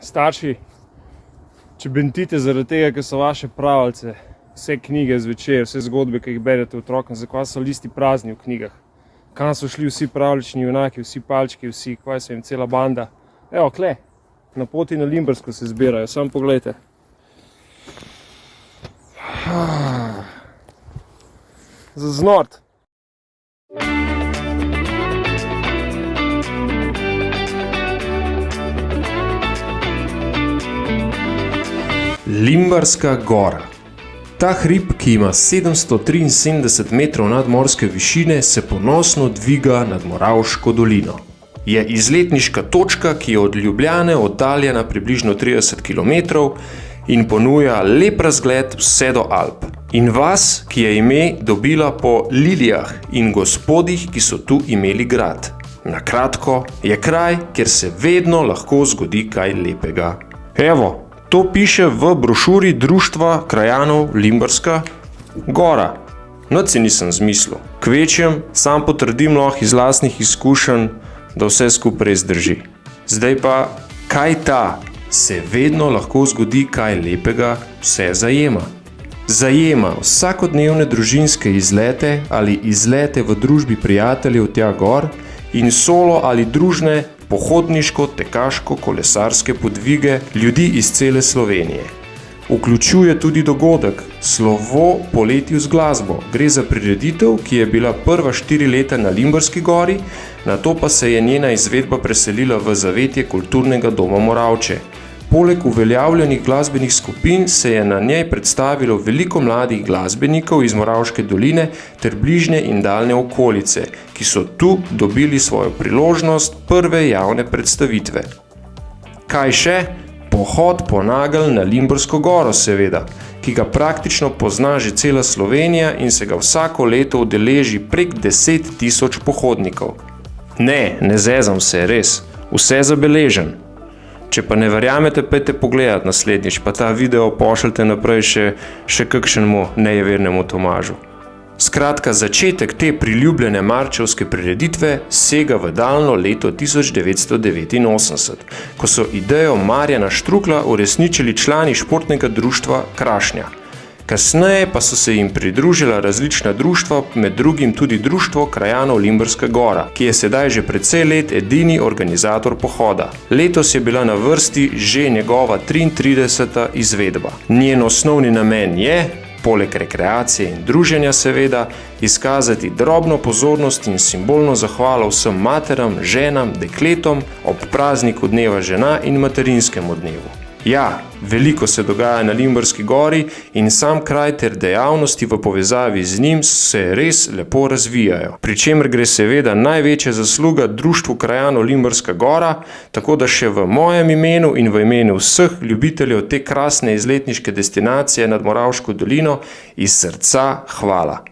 Starši, če bentite zaradi tega, ker so vaše pravljice, vse knjige zvečer, vse zgodbe, ki jih berete otrokom, zakaj so listi prazni v knjigah? Kam so šli vsi pravljični junaki, vsi palčki, vsi, kaj so jim cela banda? Evo, kle, na poti na Limbersko se zbirajo, samo poglejte. Za znort. Limberska gora. Ta hrib, ki ima 773 metrov nadmorske višine, se ponosno dviga nad Moravško dolino. Je izletniška točka, ki je od Ljubljane oddaljena približno 30 km in ponuja lep razgled vse do Alp. In vas, ki je ime dobila po lilijah in gospodih, ki so tu imeli grad. Na kratko, je kraj, kjer se vedno lahko zgodi kaj lepega. Evo, to piše v brošuri Društva krajanov Limberska gora. Nič si nisem zmislil. Kvečjem sam potrdim lahko iz lastnih izkušenj, da vse skupaj res drži. Zdaj pa, kaj ta se vedno lahko zgodi kaj lepega vse zajema? Zajema vsakodnevne družinske izlete ali izlete v družbi prijateljev tja gor in solo ali družne pohodniško, tekaško, kolesarske podvige ljudi iz cele Slovenije. Vključuje tudi dogodek Slovo poletju z glasbo. Gre za prireditev, ki je bila prva 4 leta na Limberski gori, nato pa se je njena izvedba preselila v zavetje Kulturnega doma Moravče. Poleg uveljavljenih glasbenih skupin se je na njej predstavilo veliko mladih glasbenikov iz Moravške doline ter bližnje in daljne okolice, ki so tu dobili svojo priložnost prve javne predstavitve. Kaj še? Pohod po nagelj na Limbersko goro seveda, ki ga praktično pozna že cela Slovenija in se ga vsako leto udeleži prek 10 000 pohodnikov. Ne zezam se, res, vse zabeležen. Če pa ne verjamete, pejte pogledat naslednjič, pa ta video pošljite naprej še kakšnemu nejevernemu Tomažu. Skratka, začetek te priljubljene marčevske prireditve sega v daljno leto 1989, ko so idejo Marjana Štrukla uresničili člani športnega društva Krašnja. Kasneje pa so se jim pridružila različna društva, med drugim tudi Društvo krajanov Limberska gora, ki je sedaj že precej let edini organizator pohoda. Letos je bila na vrsti že njegova 33. izvedba. Njen osnovni namen je, poleg rekreacije in druženja seveda, izkazati drobno pozornost in simbolno zahvalo vsem materam, ženam, dekletom ob prazniku dneva žena in materinskemu dnevu. Ja, veliko se dogaja na Limberski gori in sam kraj ter dejavnosti v povezavi z njim se res lepo razvijajo. Pri čemer gre seveda največja zasluga Društvu krajanov Limberska gora, tako da še v mojem imenu in v imenu vseh ljubiteljev te krasne izletniške destinacije nad Moravško dolino iz srca hvala.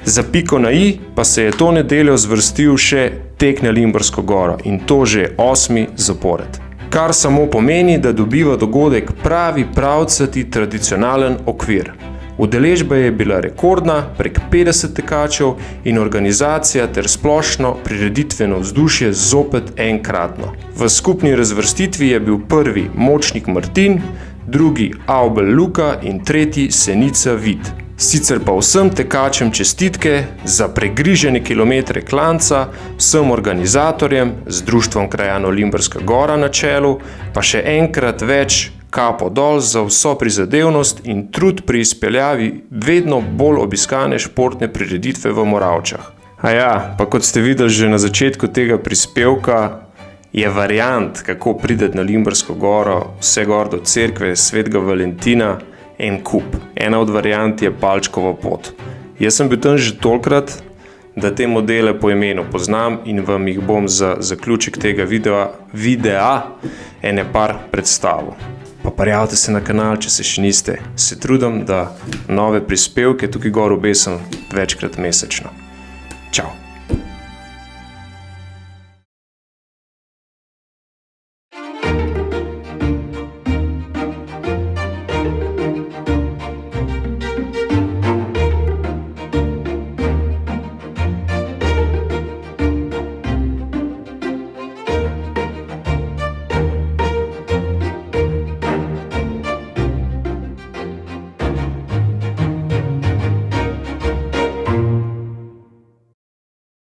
Za piko na i pa se je to nedeljo zvrstil še tek na Limbersko goro in to že 8. zapored. Kar samo pomeni, da dobiva dogodek pravi pravcati tradicionalen okvir. Udeležba je bila rekordna, prek 50 tekačev in organizacija ter splošno prireditveno vzdušje zopet enkratno. V skupni razvrstitvi je bil prvi Močnik Martin, drugi Avbel Luka in tretji Senica Vid. Sicer pa vsem tekačem čestitke za pregrižene kilometre klanca, vsem organizatorjem z Društvom krajanov Limberska gora na čelu, pa še enkrat več kapo dol za vso prizadevnost in trud pri izpeljavi vedno bolj obiskane športne prireditve v Moravčah. A ja, pa kot ste videli že na začetku tega prispevka, je variant, kako prideti na Limbersko goro, vse gor do cerkve Svetega Valentina, en kup. Ena od variant je Palčkova pot. Jaz sem bil tam že tolikrat, da te modele po imenu poznam in vam jih bom za zaključek tega videa ene par predstavil. Pa prijavite se na kanal, če se še niste. Se trudim, da nove prispevke tukaj gor obesam večkrat mesečno. Čau!